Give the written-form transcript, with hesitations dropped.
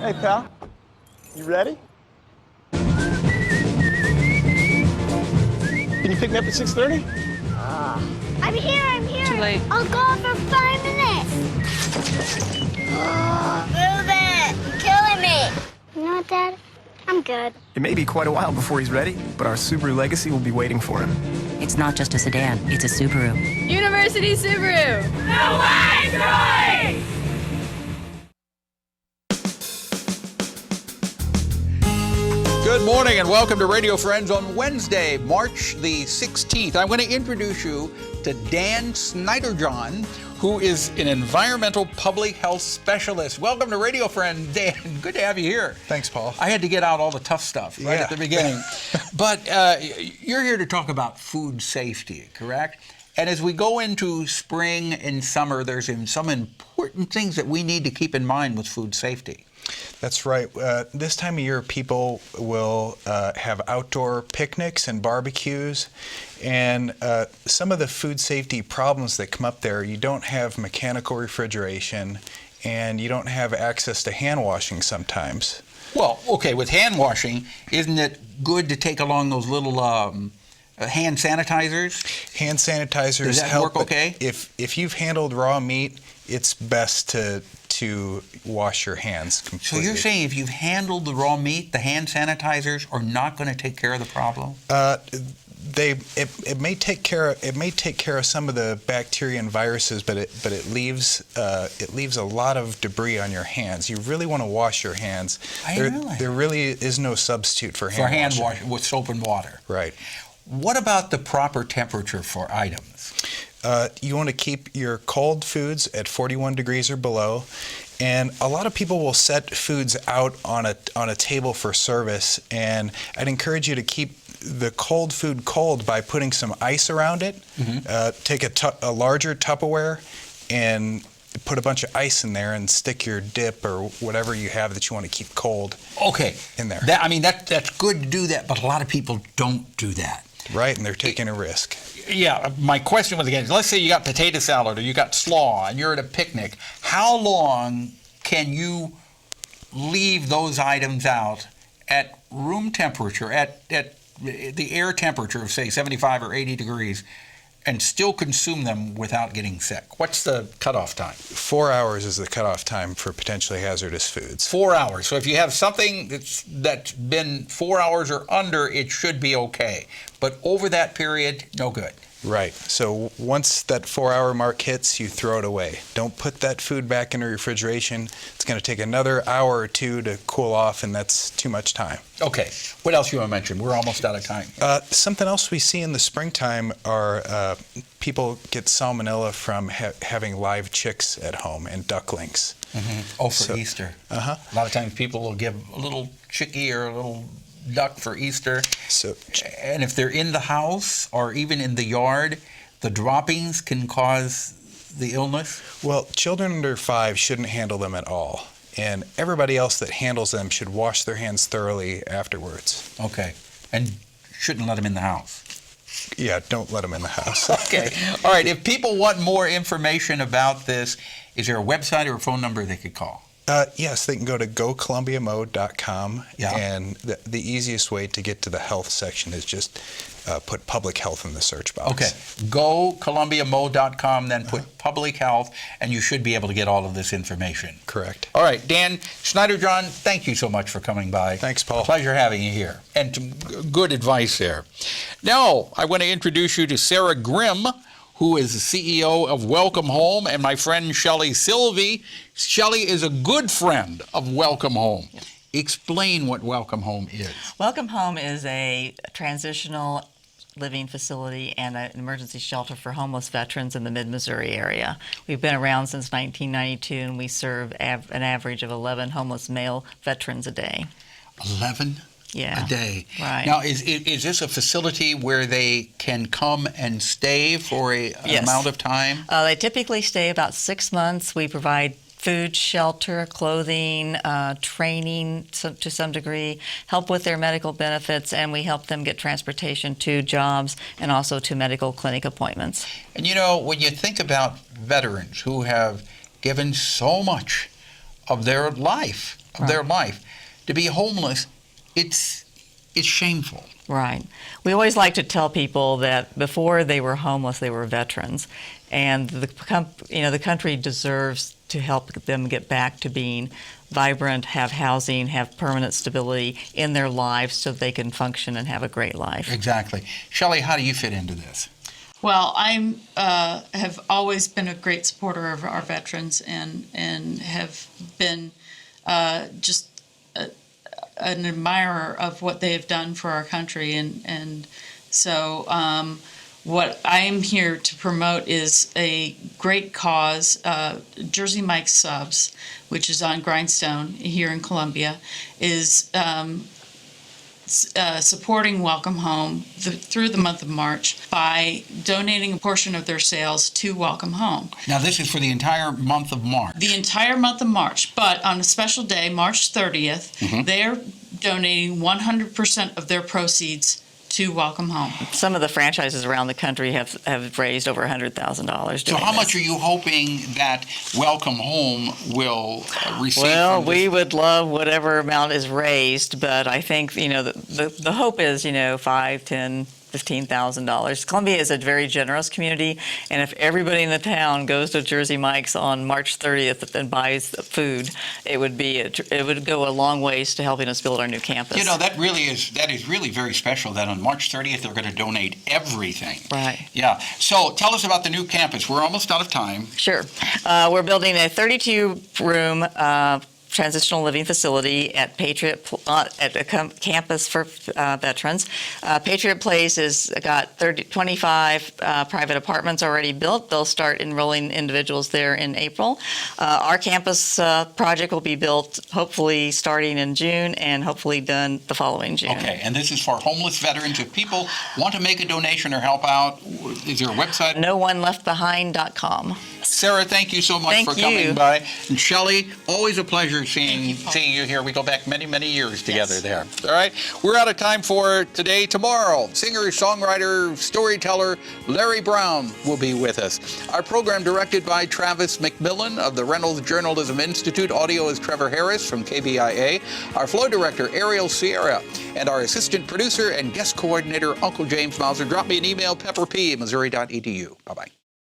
Hey, pal. You ready? Can you pick me up at 6:30? I'm here. Too late. I'll go for 5 minutes. Move it. You're killing me. You know what, Dad? I'm good. It may be quite a while before he's ready, but our Subaru Legacy will be waiting for him. It's not just a sedan, it's a Subaru. University Subaru. No way, Troy! Good morning and welcome to Radio Friends on Wednesday, March the 16th. I'm going to introduce you to Dan SCHNEIDERJOHN, who is an environmental public health specialist. Welcome to Radio Friends, Dan. Good to have you here. Thanks, Paul. I had to get out all the tough stuff right at the beginning. But you're here to talk about food safety, correct? And as we go into spring and summer, there's some important things that we need to keep in mind with food safety. That's right. This time of year, people will have outdoor picnics and barbecues, and some of the food safety problems that come up there, you don't have mechanical refrigeration, and you don't have access to hand washing sometimes. Well, okay, with hand washing, isn't it good to take along those little hand sanitizers? Hand sanitizers Does that help. work okay? If you've handled raw meat, it's best to wash your hands completely. So you're saying if you've handled the raw meat, the hand sanitizers are not going to take care of the problem? It may take care of some of the bacteria and viruses, but it leaves a lot of debris on your hands. You really want to wash your hands. There really is no substitute for hand washing with soap and water. Right. What about the proper temperature for items? You want to keep your cold foods at 41 degrees or below, and a lot of people will set foods out on a table for service, and I'd encourage you to keep the cold food cold by putting some ice around it. Mm-hmm. Take a larger Tupperware and put a bunch of ice in there and stick your dip or whatever you have that you want to keep cold in there. That's good to do that, but a lot of people don't do that. Right, and they're taking a risk. Yeah, my question was, again, let's say you got potato salad or you got slaw and you're at a picnic. How long can you leave those items out at room temperature, at the air temperature of, say, 75 or 80 degrees, and still consume them without getting sick? What's the cutoff time? 4 hours is the cutoff time for potentially hazardous foods. 4 hours. So if you have something that's been 4 hours or under, it should be okay. But over that period, no good. Right. So once that 4 hour mark hits, you throw it away. Don't put that food back in the refrigeration. It's going to take another hour or two to cool off, and that's too much time. Okay. What else you want to mention? We're almost out of time. Something else we see in the springtime are people get salmonella from having live chicks at home and ducklings. Mm-hmm. Oh, for Easter. Uh-huh. A lot of times people will give a little chickie or a little duck for Easter. And if they're in the house or even in the yard, the droppings can cause the illness? Well, children under 5 shouldn't handle them at all. And everybody else that handles them should wash their hands thoroughly afterwards. Okay. And shouldn't let them in the house? Yeah, don't let them in the house. Okay. All right. If people want more information about this, is there a website or a phone number they could call? Yes, they can go to gocolumbiamo.com, and the easiest way to get to the health section is just put public health in the search box. Okay, gocolumbiamo.com, then put public health, and you should be able to get all of this information. Correct. All right, Dan SCHNEIDERJOHN, thank you so much for coming by. Thanks, Paul. Pleasure having you here, and some good advice there. Now, I want to introduce you to Sarah Grimm, who is the CEO of Welcome Home, and my friend Shelly Silvey. Shelly is a good friend of Welcome Home. Yes. Explain what Welcome Home is. Welcome Home is a transitional living facility and an emergency shelter for homeless veterans in the mid-Missouri area. We've been around since 1992, and we serve an average of 11 homeless male veterans a day. 11? Yeah. A day. Right. Now, is this a facility where they can come and stay for an amount of time? They typically stay about 6 months. We provide food, shelter, clothing, training to some degree, help with their medical benefits, and we help them get transportation to jobs and also to medical clinic appointments. And you know, when you think about veterans who have given so much of their life of their life. To be homeless, it's shameful. Right. We always like to tell people that before they were homeless, they were veterans, and the country deserves to help them get back to being vibrant, have housing, have permanent stability in their lives so they can function and have a great life. Exactly. Shelley, how do you fit into this? Well, I have always been a great supporter of our veterans and have been just an admirer of what they have done for our country. And so what I am here to promote is a great cause. Jersey Mike's Subs, which is on Grindstone here in Columbia, is supporting Welcome Home through the month of March by donating a portion of their sales to Welcome Home. Now, this is for the entire month of March. The entire month of March, but on a special day, March 30th, they're donating 100% of their proceeds to Welcome Home. Some of the franchises around the country have raised over $100,000. So how much are you hoping that Welcome Home will receive? Well, we would love whatever amount is raised, but I think, the hope is, $5,000, $10,000, $15,000. Columbia is a very generous community, and if everybody in the town goes to Jersey Mike's on March 30th and buys food, it would go a long ways to helping us build our new campus. That is really very special that on March 30th they're going to donate everything. Right. Yeah. So tell us about the new campus. We're almost out of time. Sure. We're building a 32-room transitional living facility at Patriot at a campus for veterans. Patriot Place has got 25 private apartments already built. They'll start enrolling individuals there in April. Our campus project will be built hopefully starting in June and hopefully done the following June. Okay, and this is for homeless veterans. If people want to make a donation or help out, is there a website? NoOneLeftBehind.com. Sarah, thank you so much for coming by. And Shelley, always a pleasure seeing you here. We go back many, many years together there. All right, we're out of time for today. Tomorrow, singer, songwriter, storyteller Larry Brown will be with us. Our program directed by Travis McMillan of the Reynolds Journalism Institute. Audio is Trevor Harris from KBIA. Our flow director, Ariel Sierra. And our assistant producer and guest coordinator, Uncle James Mauser. Drop me an email, pepperp@missouri.edu. Bye-bye.